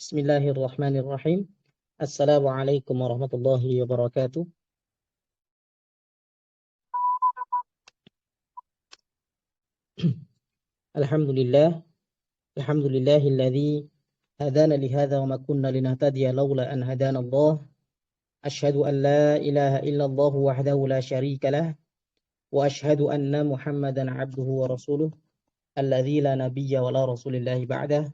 Bismillahirrahmanirrahim. Assalamualaikum warahmatullahi wabarakatuh. Alhamdulillah. Alhamdulillahilladzi hadana lihadza wa ma kunna linahtadiya laula an hadana Allah. Asyhadu an la ilaha illallah wahdahu la syarika lah wa asyhadu anna Muhammadan abduhu wa rasuluh alladzi la nabiyya wa la rasulillahi ba'dah.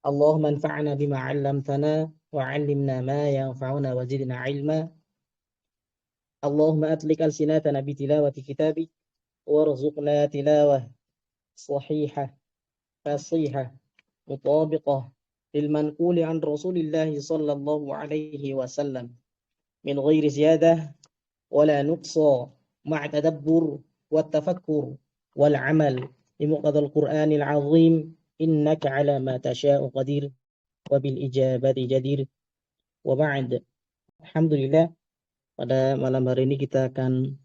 Allahumma anfa'na bima 'allamtana wa 'allimna ma yanfa'una wa zidna 'ilma. Allahumma atlik alsinatana bi tilawati kitabik warzuqna tilawah sahihah fasihah mutabiqah lil manquli an Rasulillah sallallahu alaihi wasallam min ghairi ziyadah wala nuqsa ma'a tadabbur wa tafakkur wal amal bi muqtadal Qur'anil azim innaka ala ma tasha'u qadir wa bil ijabati jadir wa ba'd. Alhamdulillah, pada malam hari ini kita akan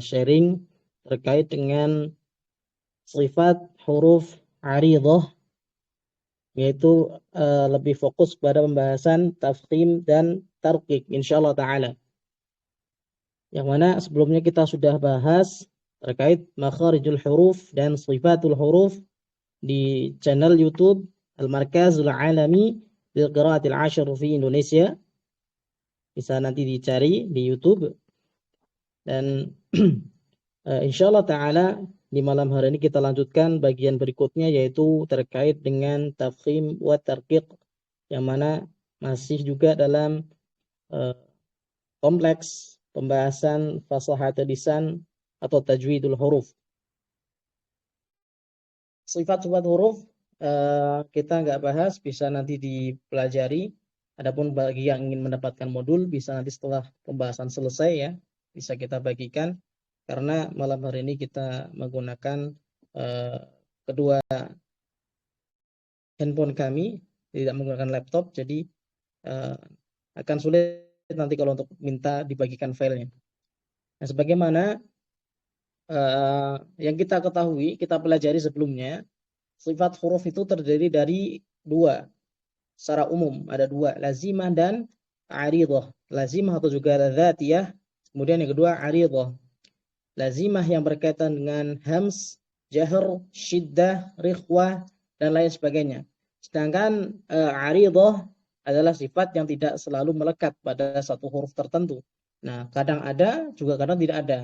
sharing terkait dengan sifat huruf aridhah, yaitu lebih fokus pada pembahasan tafkhim dan tarqiq insyaallah taala. Yang mana sebelumnya kita sudah bahas terkait makharijul huruf dan sifatul huruf di channel YouTube Al-Markazul Alami lil Qiraatil Ashr fi Indonesia. Bisa nanti dicari di YouTube. Dan insyaallah taala di malam hari ini kita lanjutkan bagian berikutnya, yaitu terkait dengan tafkhim wa tarqiq, yang mana masih juga dalam kompleks pembahasan fasahat lisan atau tajwidul huruf. Sifat-sifat huruf kita nggak bahas, bisa nanti dipelajari. Adapun bagi yang ingin mendapatkan modul, bisa nanti setelah pembahasan selesai ya, bisa kita bagikan. Karena malam hari ini kita menggunakan kedua handphone kami, tidak menggunakan laptop, jadi akan sulit nanti kalau untuk minta dibagikan filenya. Nah, sebagaimana yang kita ketahui, kita pelajari sebelumnya, sifat huruf itu terdiri dari dua. Secara umum ada dua, lazimah dan aridhah. Lazimah atau juga dzatiyah, kemudian yang kedua aridhah. Lazimah yang berkaitan dengan hams, jahr, syiddah, rikhwah, dan lain sebagainya. Sedangkan aridhah adalah sifat yang tidak selalu melekat pada satu huruf tertentu. Nah, kadang ada, juga kadang tidak ada.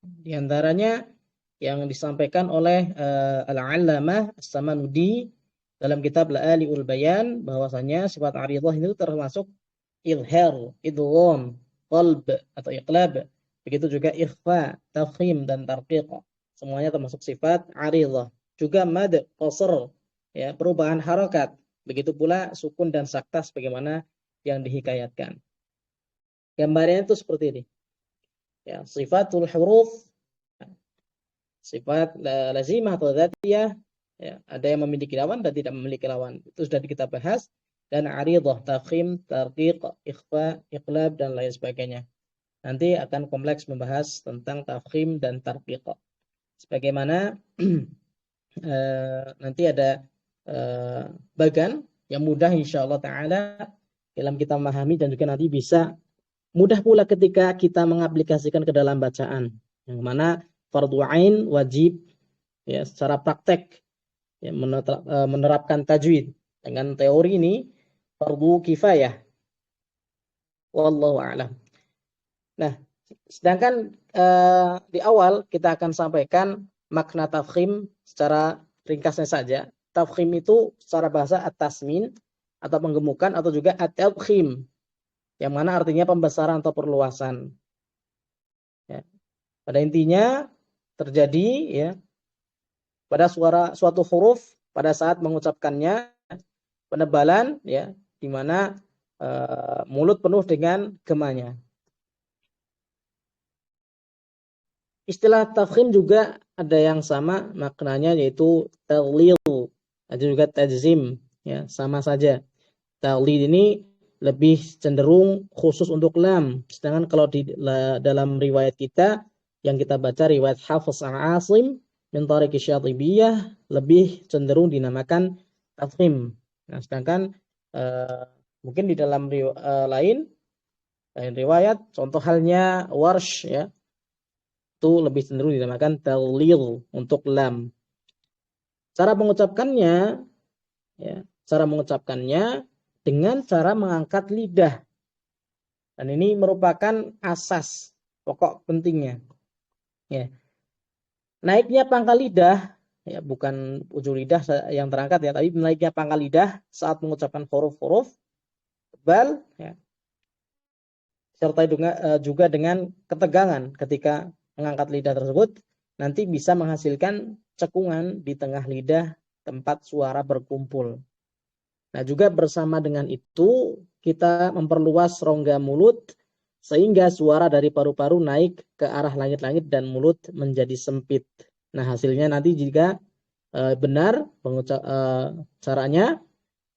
Di antaranya yang disampaikan oleh Al-Allamah As-Samanudi dalam kitab La'ali'ul Bayan, bahwasanya sifat aridhah itu termasuk izhar, idgham, qalb atau iqlab. Begitu juga ikhfa, tafkhim dan tarqiq. Semuanya termasuk sifat aridhah. Juga mad, qasr, ya, perubahan harakat. Begitu pula sukun dan sakta sebagaimana yang dihikayatkan. Gambarnya itu seperti ini. Ya, sifatul huruf, sifat lazimah atau dzatiyah, ya, ada yang memiliki lawan dan tidak memiliki lawan. Itu sudah kita bahas. Dan aridhah, tafkhim, tarqiq, ikhfa, iqlab dan lain sebagainya. Nanti akan kompleks membahas tentang tafkhim dan tarqiq. Sebagaimana nanti ada bagan yang mudah insyaallah taala dalam kita memahami, dan juga nanti bisa mudah pula ketika kita mengaplikasikan ke dalam bacaan, yang mana fardhu ain wajib ya secara praktek ya, menerapkan tajwid. Dengan teori ini fardhu kifayah. Wallahu a'lam. Nah, sedangkan di awal kita akan sampaikan makna tafkhim secara ringkasnya saja. Tafkhim itu secara bahasa at-tasmin atau penggemukan, atau juga at-tabkhim, yang mana artinya pembesaran atau perluasan. Ya. Pada intinya terjadi ya pada suatu huruf pada saat mengucapkannya penebalan ya, di mana mulut penuh dengan gemanya. Istilah tafkhim juga ada yang sama maknanya, yaitu taghlid, ada juga tajzim ya, sama saja. Taghlid ini lebih cenderung khusus untuk lam. Sedangkan kalau di dalam riwayat kita yang kita baca, riwayat Hafs an Asim, min tariq Syatibiyah lebih cenderung dinamakan tafkhim. Nah, sedangkan mungkin di dalam lain riwayat, contoh halnya Warsh ya, itu lebih cenderung dinamakan talil untuk lam. Cara mengucapkannya ya, cara mengucapkannya dengan cara mengangkat lidah. Dan ini merupakan asas pokok pentingnya. Ya. Naiknya pangkal lidah ya, bukan ujung lidah yang terangkat ya, tapi naiknya pangkal lidah saat mengucapkan huruf-huruf tebal ya, serta juga dengan ketegangan ketika mengangkat lidah tersebut nanti bisa menghasilkan cekungan di tengah lidah tempat suara berkumpul. Nah, juga bersama dengan itu kita memperluas rongga mulut sehingga suara dari paru-paru naik ke arah langit-langit dan mulut menjadi sempit. Nah, hasilnya nanti jika benar caranya,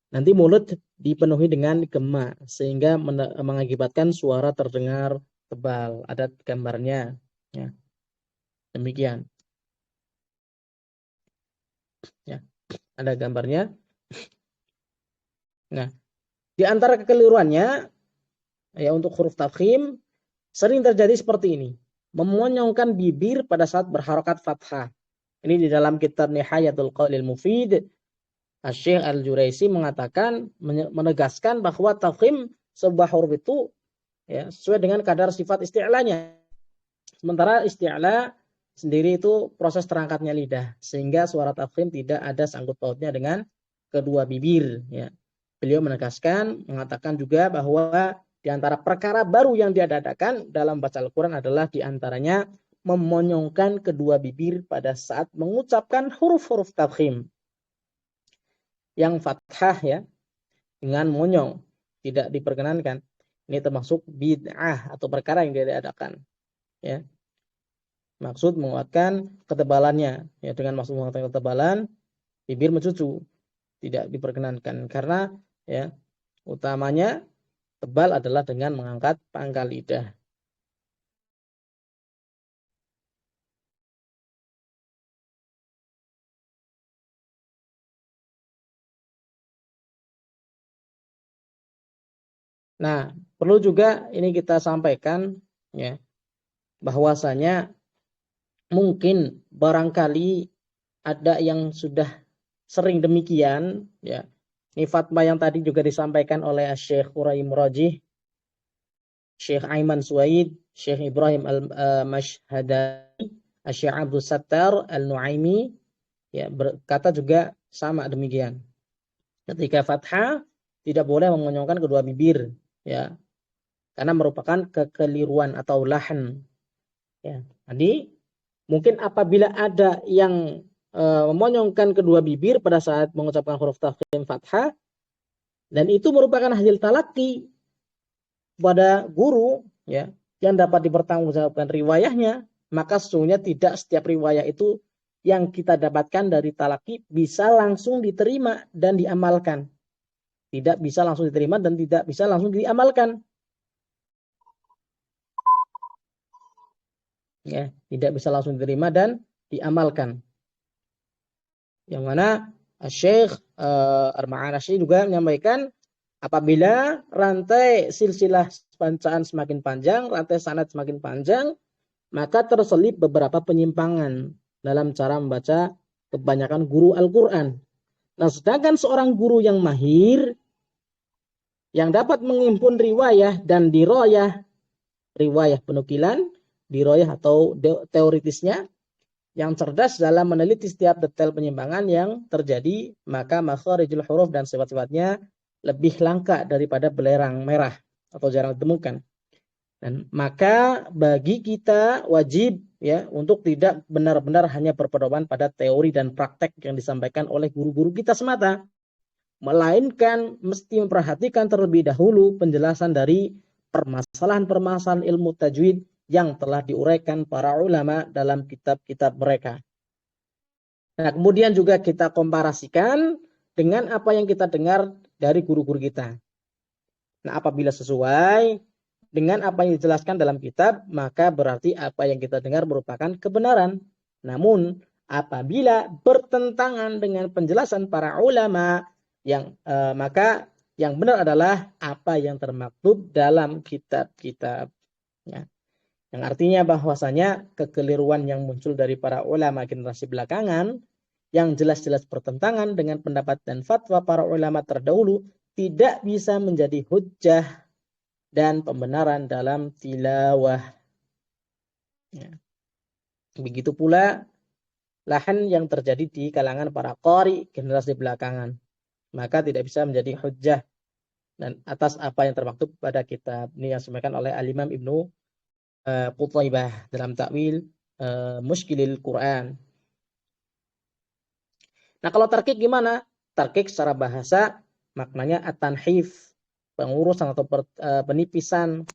nanti mulut dipenuhi dengan gema sehingga mengakibatkan suara terdengar tebal. Ada gambarnya ya. Demikian. Ya, ada gambarnya. Nah, di antara kekeliruannya ya untuk huruf tafkhim sering terjadi seperti ini. Memonyongkan bibir pada saat berharokat fathah. Ini di dalam kitab Nihayatul Qaulil Mufid, Syekh Al-Juraisi mengatakan, menegaskan bahwa tafkhim sebuah huruf itu ya, sesuai dengan kadar sifat isti'lanya. Sementara isti'la sendiri itu proses terangkatnya lidah, sehingga suara tafkhim tidak ada sangkut pautnya dengan kedua bibir. Ya. Beliau menegaskan, mengatakan juga bahwa di antara perkara baru yang diadakan dalam baca Al-Quran adalah di antaranya memonyongkan kedua bibir pada saat mengucapkan huruf-huruf tafkhim. Yang fathah ya, dengan monyong tidak diperkenankan. Ini termasuk bid'ah atau perkara yang diadakan. Ya. Maksud menguatkan ketebalannya. Ya, dengan maksud menguatkan ketebalan, bibir mencucu tidak diperkenankan karena ya utamanya tebal adalah dengan mengangkat pangkal lidah. Nah, perlu juga ini kita sampaikan ya, bahwasanya mungkin barangkali ada yang sudah sering demikian ya. Ini fatwa yang tadi juga disampaikan oleh Syekh Quraim Rajih, Syekh Aiman Suwaid, Syekh Ibrahim Al-Mashhadani, Syekh Abdul Sattar Al-Nuaimi ya, berkata juga sama demikian. Ketika fathah tidak boleh memonyongkan kedua bibir ya, karena merupakan kekeliruan atau lahan ya. Jadi mungkin apabila ada yang memonyongkan kedua bibir pada saat mengucapkan huruf tafkhim fathah dan itu merupakan hasil talaki pada guru ya, yang dapat dipertanggungjawabkan riwayahnya, maka sesungguhnya tidak setiap riwayah itu yang kita dapatkan dari talaki bisa langsung diterima dan diamalkan. Tidak bisa langsung diterima dan tidak bisa langsung diamalkan. Ya, tidak bisa langsung diterima dan diamalkan. Yang mana Syekh Ar-Ma'anasyi juga menyampaikan apabila rantai silsilah bacaan semakin panjang, rantai sanad semakin panjang, maka terselip beberapa penyimpangan dalam cara membaca kebanyakan guru Al-Quran. Nah, sedangkan seorang guru yang mahir yang dapat menghimpun riwayah dan diroyah, riwayah penukilan, diroyah atau teoritisnya, yang cerdas dalam meneliti setiap detail penyimpangan yang terjadi, maka makharijul huruf dan sifat-sifatnya lebih langka daripada belerang merah atau jarang ditemukan. Dan maka bagi kita wajib ya untuk tidak benar-benar hanya berpedoman pada teori dan praktek yang disampaikan oleh guru-guru kita semata, melainkan mesti memperhatikan terlebih dahulu penjelasan dari permasalahan-permasalahan ilmu tajwid yang telah diuraikan para ulama dalam kitab-kitab mereka. Nah, kemudian juga kita komparasikan dengan apa yang kita dengar dari guru-guru kita. Nah, apabila sesuai dengan apa yang dijelaskan dalam kitab, maka berarti apa yang kita dengar merupakan kebenaran. Namun, apabila bertentangan dengan penjelasan para ulama maka yang benar adalah apa yang termaktub dalam kitab-kitab. Ya. Yang artinya bahwasanya kekeliruan yang muncul dari para ulama generasi belakangan yang jelas-jelas bertentangan dengan pendapat dan fatwa para ulama terdahulu tidak bisa menjadi hujjah dan pembenaran dalam tilawah. Ya. Begitu pula lahan yang terjadi di kalangan para qari generasi belakangan, maka tidak bisa menjadi hujjah dan atas apa yang termaktub pada kitab. Ini yang disampaikan oleh Al-Imam Ibnu Qutaibah dalam takwil Mushkilil Quran. Nah, kalau tarkik gimana? Tarkik secara bahasa maknanya at-tanhif, pengurusan atau penipisan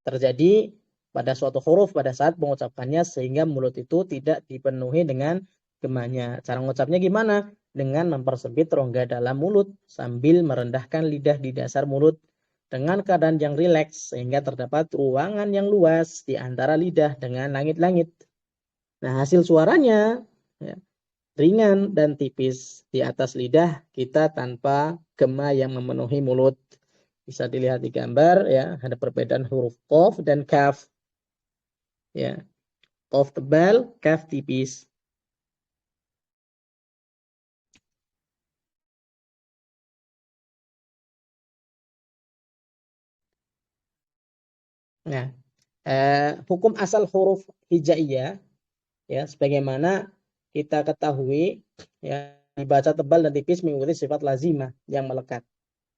terjadi pada suatu huruf pada saat mengucapkannya sehingga mulut itu tidak dipenuhi dengan gemanya. Cara mengucapnya gimana? Dengan mempersempit rongga dalam mulut sambil merendahkan lidah di dasar mulut dengan keadaan yang rileks sehingga terdapat ruangan yang luas di antara lidah dengan langit-langit. Nah, hasil suaranya ya, ringan dan tipis di atas lidah kita tanpa gema yang memenuhi mulut. Bisa dilihat di gambar ya, ada perbedaan huruf qaf dan kaf. Ya. Qaf tebal, kaf tipis. Nah, hukum asal huruf hijaiyah ya sebagaimana kita ketahui ya dibaca tebal dan tipis mengikuti sifat lazimah yang melekat.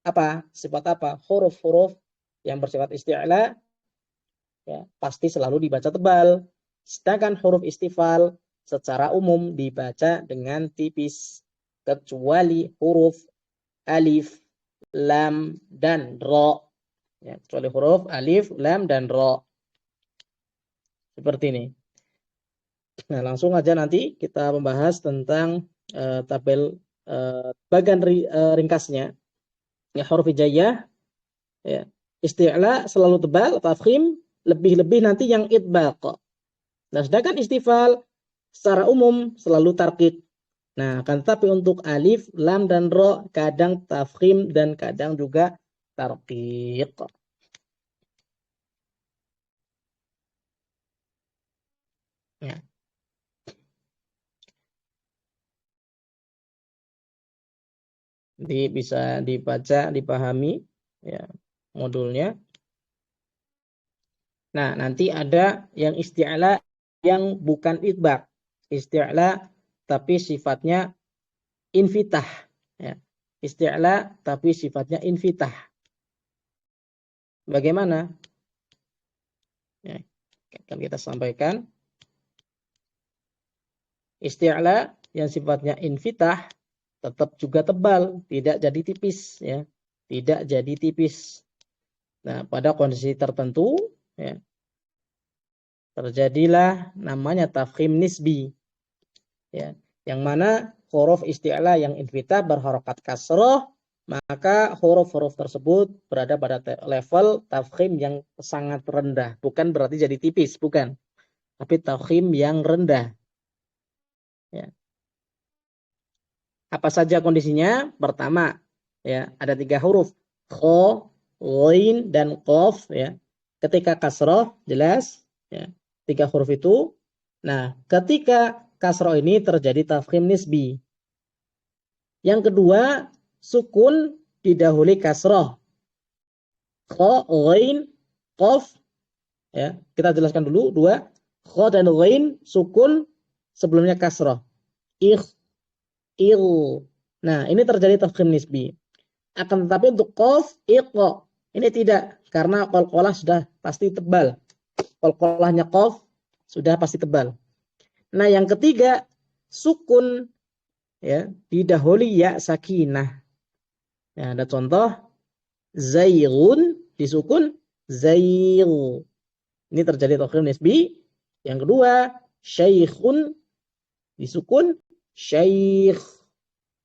Apa? Sifat apa? Huruf-huruf yang bersifat isti'la ya, pasti selalu dibaca tebal. Sedangkan huruf istifal secara umum dibaca dengan tipis kecuali huruf alif, lam, dan ro. Ya, kecuali huruf alif, lam, dan ro. Seperti ini. Nah, langsung aja nanti kita membahas tentang tabel bagian ringkasnya. Ya, huruf hijaiyah, ya, isti'la selalu tebal, tafkhim lebih-lebih nanti yang itbaq. Nah, sedangkan istifal secara umum selalu tarqiq. Nah, akan tetapi untuk alif, lam, dan ro kadang tafkhim dan kadang juga tarqiq. Ya. Bisa dibaca, dipahami ya modulnya. Nah, nanti ada yang isti'la yang bukan itbaq. Isti'la tapi sifatnya infitah. Ya. Isti'la tapi sifatnya infitah. Bagaimana? Ya, akan kita sampaikan. Isti'la yang sifatnya infitah tetap juga tebal, tidak jadi tipis. Ya. Tidak jadi tipis. Nah, pada kondisi tertentu, ya, terjadilah namanya tafkhim nisbi. Ya, yang mana huruf isti'la yang infitah berharokat kasroh, maka huruf-huruf tersebut berada pada level tafkhim yang sangat rendah. Bukan berarti jadi tipis, bukan. Tapi tafkhim yang rendah. Ya. Apa saja kondisinya? Pertama, ya, ada 3 huruf. Kho, ghain, dan qaf. Ya. Ketika kasroh, jelas. Ya. 3 huruf itu. Nah, ketika kasroh ini terjadi tafkhim nisbi. Yang kedua, sukun didahului kasroh. Kho, ghain, qaf. Ya, kita jelaskan dulu. 2. Kho dan ghain, sukun sebelumnya kasroh. Il. Nah, ini terjadi tafkhim nisbi. Akan tetapi untuk qaf, iqo. Ini tidak. Karena qalqalah sudah pasti tebal. Qalqalahnya qaf sudah pasti tebal. Nah, yang ketiga, sukun ya didahului ya sakinah. Ya, ada contoh zaighun disukun zaigh. Ini terjadi tafkhim nisbi. Yang kedua, syaikhun disukun syaikh.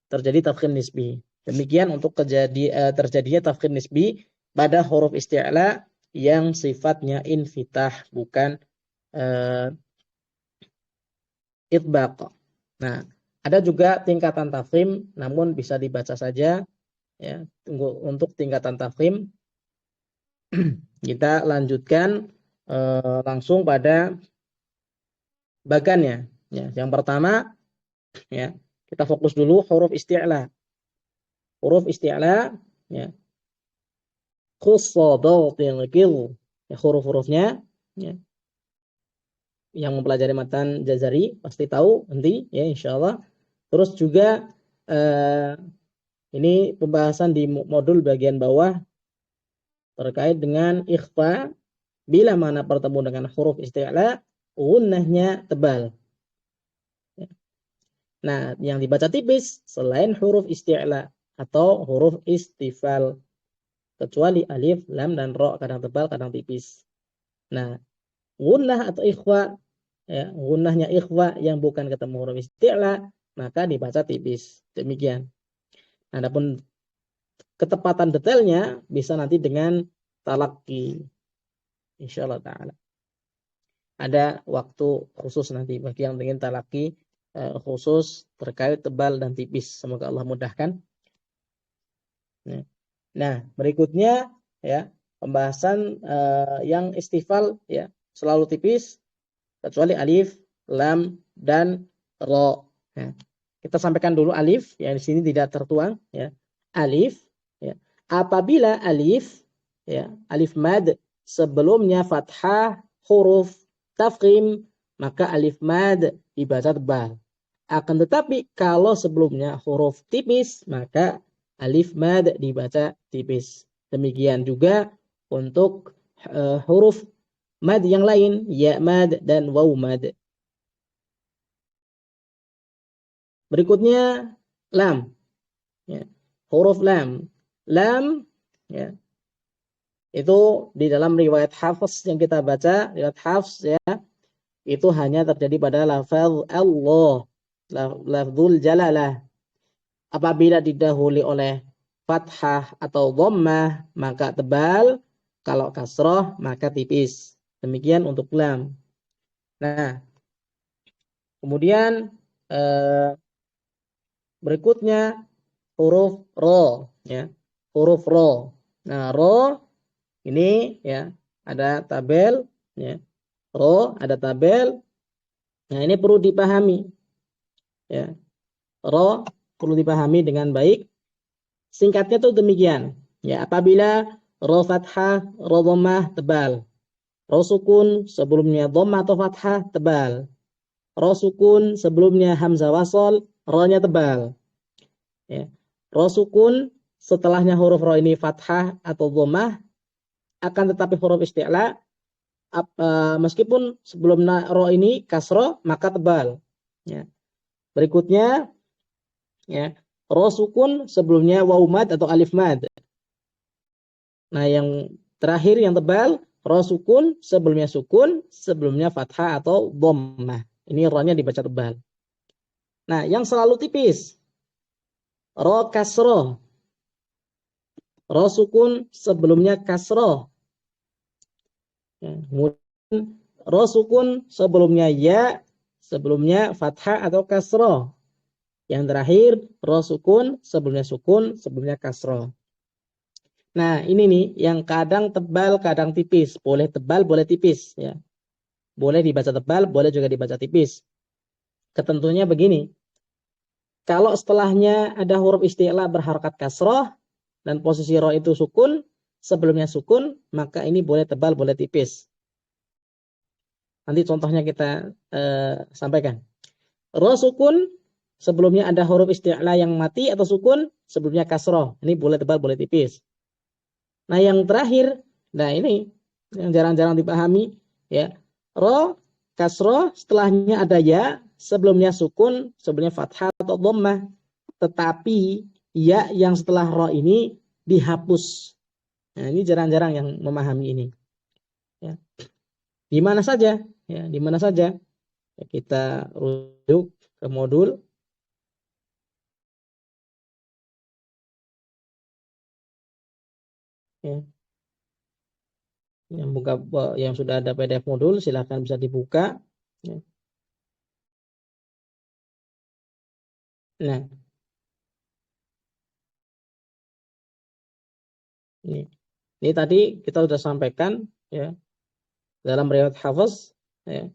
Terjadi tafkhim nisbi. Demikian untuk terjadinya tafkhim nisbi pada huruf isti'la yang sifatnya infitah bukan itbaq. Nah, ada juga tingkatan tafkhim, namun bisa dibaca saja ya. Untuk tingkatan tafkhim kita lanjutkan langsung pada bagannya. Ya, yang pertama ya, kita fokus dulu huruf isti'la. Huruf isti'la ya, khussa dawtil qil. Ya, huruf-hurufnya ya, yang mempelajari matan Jazari pasti tahu nanti ya insyaallah. Terus juga ini pembahasan di modul bagian bawah terkait dengan ikhfa bila mana bertemu dengan huruf isti'la gunnahnya tebal. Nah, yang dibaca tipis selain huruf isti'la atau huruf istifal, kecuali alif, lam dan ro, kadang tebal, kadang tipis. Nah, gunnah atau ikhfa ya, gunnahnya ikhfa yang bukan ketemu huruf isti'la maka dibaca tipis. Demikian. Adapun ketepatan detailnya bisa nanti dengan talaqi insyaallah taala. Ada waktu khusus nanti bagi yang ingin talaqi khusus terkait tebal dan tipis. Semoga Allah mudahkan. Nah, berikutnya ya pembahasan yang istifal ya selalu tipis kecuali alif, lam dan ro. Ya. Kita sampaikan dulu alif yang di sini tidak tertuang ya. Alif ya. Apabila alif ya, alif mad sebelumnya fathah huruf tafkhim maka alif mad dibaca tebal. Akan tetapi kalau sebelumnya huruf tipis maka alif mad dibaca tipis. Demikian juga untuk huruf mad yang lain, ya mad dan waw mad. Berikutnya lam. Ya. Huruf lam. Lam ya, itu di dalam riwayat Hafs yang kita baca, riwayat Hafs ya, itu hanya terjadi pada lafaz Allah, lafzul jalalah. Apabila didahului oleh fathah atau dhammah maka tebal, kalau kasroh maka tipis. Demikian untuk lam. Nah, kemudian berikutnya huruf ro ya. Huruf ro. Nah, ro ini ya ada tabel ya. Ro ada tabel. Nah, ini perlu dipahami ya. Ro perlu dipahami dengan baik. Singkatnya tuh demikian. Ya, apabila ro fathah, ro dhammah tebal. Ro sukun sebelumnya dhammah atau fathah tebal. Ro sukun sebelumnya hamzah wasol, ro-nya tebal. Ya. Ro sukun setelahnya huruf ro ini fathah atau dhammah, akan tetapi huruf isti'la meskipun sebelum ro ini kasro maka tebal. Ya. Berikutnya ya, ro sukun sebelumnya waw mad atau alif mad. Nah, yang terakhir yang tebal ro sukun sebelumnya fathah atau dhammah. Ini ro-nya dibaca tebal. Nah, yang selalu tipis ro kasroh. Ro sukun sebelumnya kasroh. Ya, kemudian ro sukun sebelumnya ya, sebelumnya fathah atau kasroh. Yang terakhir ro sukun sebelumnya kasroh. Nah, ini nih yang kadang tebal, kadang tipis. Boleh tebal, boleh tipis ya. Boleh dibaca tebal, boleh juga dibaca tipis. Ketentuannya begini. Kalau setelahnya ada huruf isti'la berharakat kasroh dan posisi ro itu sukun, sebelumnya sukun, maka ini boleh tebal, boleh tipis. Nanti contohnya kita sampaikan. Ro sukun, sebelumnya ada huruf isti'la yang mati atau sukun, sebelumnya kasroh. Ini boleh tebal, boleh tipis. Nah, yang terakhir, nah ini yang jarang-jarang dipahami, ya. Ro, kasroh, setelahnya ada ya, sebelumnya sukun, sebelumnya fathah atau dhammah. Tetapi ya yang setelah ro ini dihapus. Nah, ini jarang-jarang yang memahami ini. Ya. Di mana saja? Ya, di mana saja? Ya, kita rujuk ke modul. Ya. Yang sudah ada PDF modul, silakan bisa dibuka. Ya. Nah, ini. Ini tadi kita sudah sampaikan ya dalam riwayat Hafiz ya,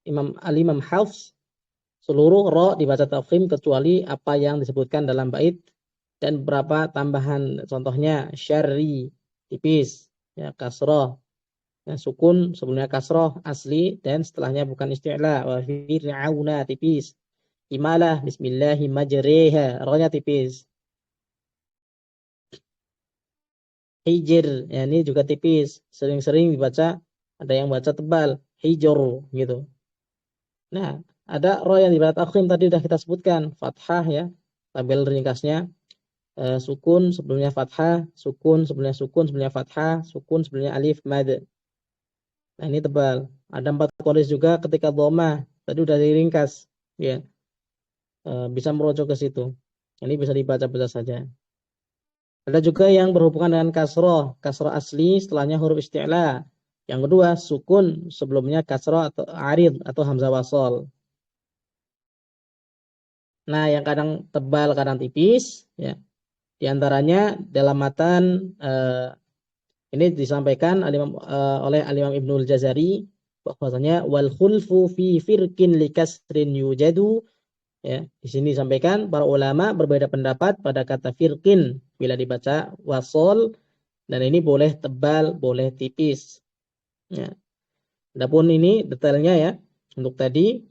Imam Hafiz seluruh ro dibaca tafkhim kecuali apa yang disebutkan dalam bait dan beberapa tambahan, contohnya syarri tipis ya, kasroh ya, sukun sebelumnya kasroh asli dan setelahnya bukan isti'la, wa fir'auna tipis, imalah bismillahi majreha rohnya tipis, hijr ya ini juga tipis, sering-sering dibaca, ada yang baca tebal hijr gitu. Nah, ada roh yang dibaca tafkhim tadi sudah kita sebutkan, fathah ya, tabel ringkasnya, sukun sebelumnya fathah, sukun sebelumnya fathah, sukun sebelumnya alif mad. Nah, ini tebal. Ada 4 kondisi juga ketika dhammah, tadi udah diringkas ya. Bisa merujuk ke situ. Ini bisa dibaca-baca saja. Ada juga yang berhubungan dengan kasroh, kasroh asli setelahnya huruf isti'la. Yang kedua sukun sebelumnya kasroh atau arid atau hamzah wasol. Nah, yang kadang tebal kadang tipis ya. Di antaranya dalam matan ini disampaikan oleh Al-Imam Ibnul Jazari bahwasanya wal khulfu fi firqin likasrin yujadu ya. Di sini disampaikan para ulama berbeda pendapat pada kata firqin bila dibaca wasol, dan ini boleh tebal, boleh tipis. Ya. Adapun ini detailnya ya. Untuk tadi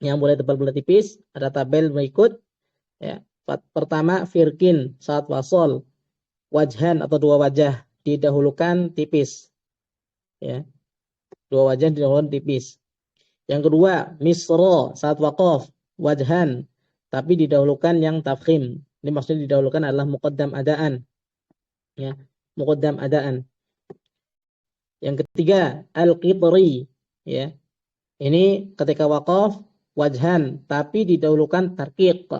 yang boleh tebal boleh tipis ada tabel berikut ya. Pertama firqin saat wasol wajhan atau dua wajah didahulukan tipis ya, dua wajah didahulukan tipis. Yang kedua misro saat waqaf wajhan tapi didahulukan yang tafkhim. Ini maksudnya didahulukan adalah muqaddam adaan ya, muqaddam adaan. Yang ketiga al-qitri ya, ini ketika waqaf wajhan tapi didahulukan tarqiq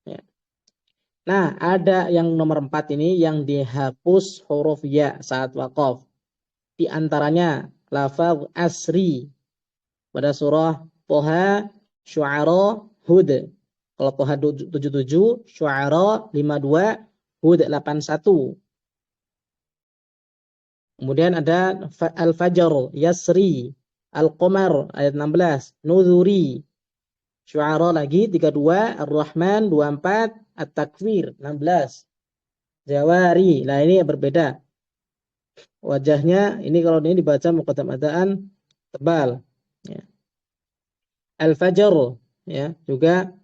ya. Nah, ada yang nomor 4 ini yang dihapus huruf ya saat waqaf. Di antaranya lafaz asri pada surah Toha, Syu'ara, Hud. Kalau Toha 77, Syu'ara 52, Hud 81. Kemudian ada Al-Fajr, Yasri, Al-Qamar ayat 16, Nuzuri, Syu'ara lagi 32, Ar-Rahman 24, At-Takwir 16. Jawari. Nah, ini berbeda. Wajahnya ini kalau ini dibaca muqaddam adaan tebal. Ya. Al-Fajr ya, juga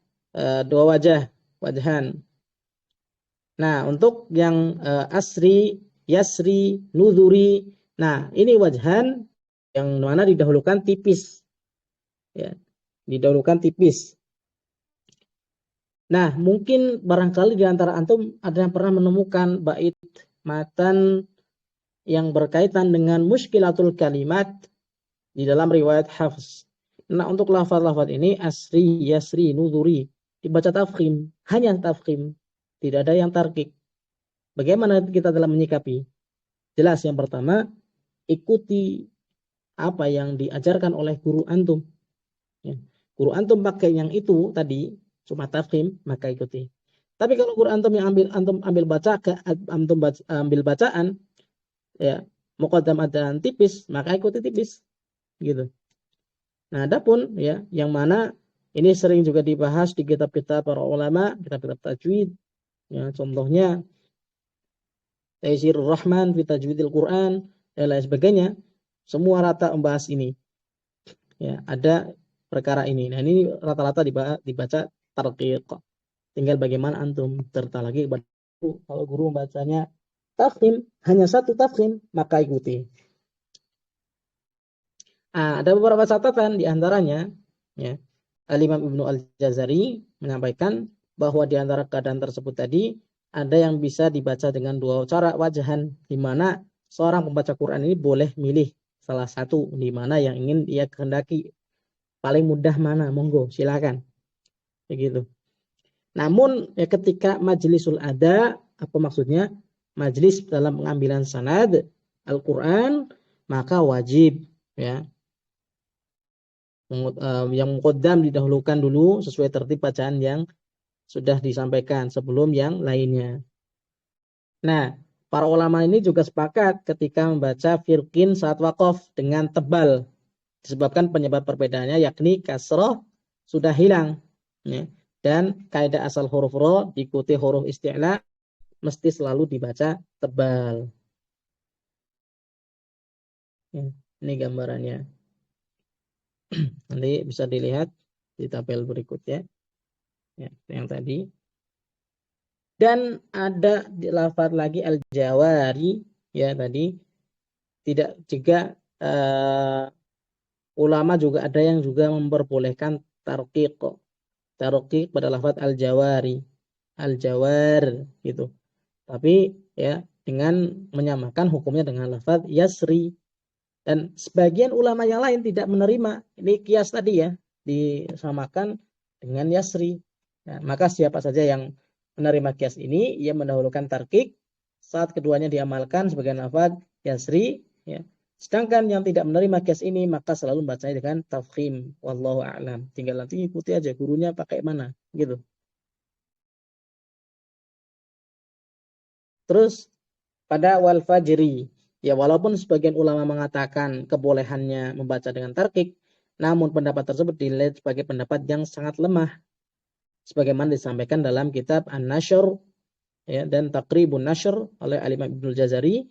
dua wajah, wajhan. Nah, untuk yang asri, yasri, nuzuri, nah ini wajhan yang mana didahulukan tipis. Ya, didahulukan tipis. Nah, mungkin barangkali di antara antum ada yang pernah menemukan bait matan yang berkaitan dengan muskilatul kalimat di dalam riwayat Hafs. Nah, untuk lafaz-lafaz ini asri, yasri, nuzuri dibaca tafkhim, hanya tafkhim, tidak ada yang tarkik. Bagaimana kita dalam menyikapi? Jelas yang pertama, ikuti apa yang diajarkan oleh guru antum. Ya. Guru antum pakai yang itu tadi cuma tafkhim, maka ikuti. Tapi kalau guru antum yang antum ambil ambil bacaan ya, muqaddam adaan tipis, maka ikuti tipis. Gitu. Nah, adapun ya yang mana ini sering juga dibahas di kitab-kitab para ulama, kitab-kitab tajwid. Ya, contohnya Taisirur Rahman fi Tajwidil Quran dan lain sebagainya. Semua rata membahas ini. Ya, ada perkara ini. Nah, ini rata-rata dibaca tarqiq. Tinggal bagaimana antum serta lagi kepada guru. Kalau guru membacanya tafkhim, hanya satu tafkhim, maka ikuti. Ada beberapa catatan di antaranya ya. Al-Imam Ibnu Al-Jazari menyampaikan bahwa di antara keadaan tersebut tadi ada yang bisa dibaca dengan dua cara wajahan, di mana seorang pembaca Quran ini boleh milih salah satu di mana yang ingin ia kehendaki. Paling mudah mana? Monggo, silakan. Begitu. Namun ya ketika majlisul ada, apa maksudnya? Majlis dalam pengambilan sanad Al-Quran, maka wajib ya yang muqaddam didahulukan dulu sesuai tertib bacaan yang sudah disampaikan sebelum yang lainnya. Nah, para ulama ini juga sepakat ketika membaca firqin saat waqaf dengan tebal. Disebabkan penyebab perbedaannya yakni kasroh sudah hilang. Ya. Dan kaidah asal huruf ro diikuti huruf isti'la mesti selalu dibaca tebal. Ya. Ini gambarannya. Nanti bisa dilihat di tabel berikutnya. Ya, yang tadi. Dan ada di lafaz lagi al-jawari ya tadi tidak juga ulama juga ada yang juga memperbolehkan tarqiq. Tarqiq pada lafaz al-jawari. Al-jawar gitu. Tapi ya dengan menyamakan hukumnya dengan lafaz yasri. Dan sebagian ulama yang lain tidak menerima. Ini kias tadi ya, disamakan dengan yasri. Nah, maka siapa saja yang menerima kias ini, ia mendahulukan tarkik saat keduanya diamalkan sebagai lafaz yasri. Ya. Sedangkan yang tidak menerima kias ini, maka selalu membacanya dengan tafkhim. Wallahu a'lam. Tinggal nanti ikuti aja gurunya pakai mana. Gitu. Terus pada wal fajri. Ya walaupun sebagian ulama mengatakan kebolehannya membaca dengan tarkik, namun pendapat tersebut dinilai sebagai pendapat yang sangat lemah. Sebagaimana disampaikan dalam kitab An-Nashr ya, dan Taqribun Nashr oleh Al-Imam Ibnul Jazari,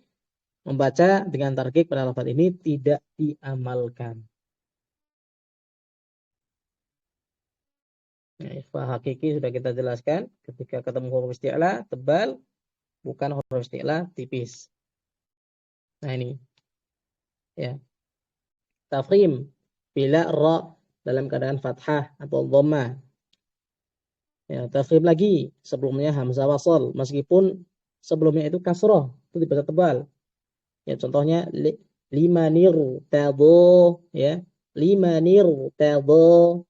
membaca dengan tarkik pada lafaz ini tidak diamalkan. Ya, ikhfa hakiki sudah kita jelaskan ketika ketemu huruf isti'la tebal, bukan huruf isti'la tipis. Nah ini ya. Tafkhim bila ra dalam keadaan fathah atau dhammah. Ya, tafkhim lagi sebelumnya hamzah wasal meskipun sebelumnya itu kasrah, itu dibaca tebal. Ya, contohnya limanir tadho ya. Limanir tadho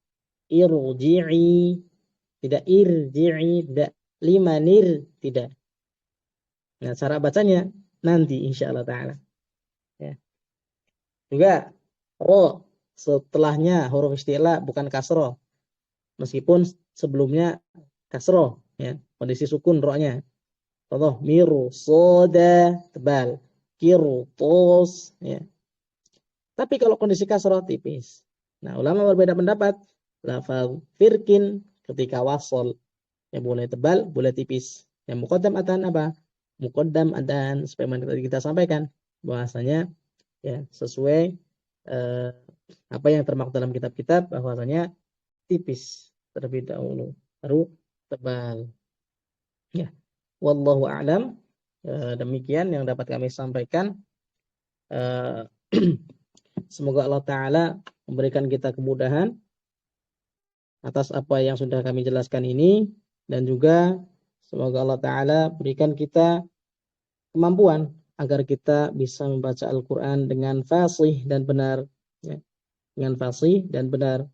irji'i tidak irji'i tidak limanir tidak. Nah, cara bacanya nanti insyaallah taala. Ya. Juga ro setelahnya huruf isti'la bukan kasroh meskipun sebelumnya kasroh ya kondisi sukun ro-nya. Contoh miru soda tebal kiru tos ya. Tapi kalau kondisi kasroh tipis. Nah ulama berbeda pendapat. Lafaz firkin ketika wasol ya boleh tebal boleh tipis. Yang muqaddam adan apa? Muqaddam adan sebagaimana tadi kita sampaikan bahwasanya ya sesuai apa yang termaktub dalam kitab-kitab bahwasanya tipis terlebih dahulu baru tebal ya wallahu a'lam. Demikian yang dapat kami sampaikan. Semoga Allah taala memberikan kita kemudahan atas apa yang sudah kami jelaskan ini dan juga semoga Allah taala berikan kita kemampuan agar kita bisa membaca Al-Qur'an dengan fasih dan benar ya. Dengan fasih dan benar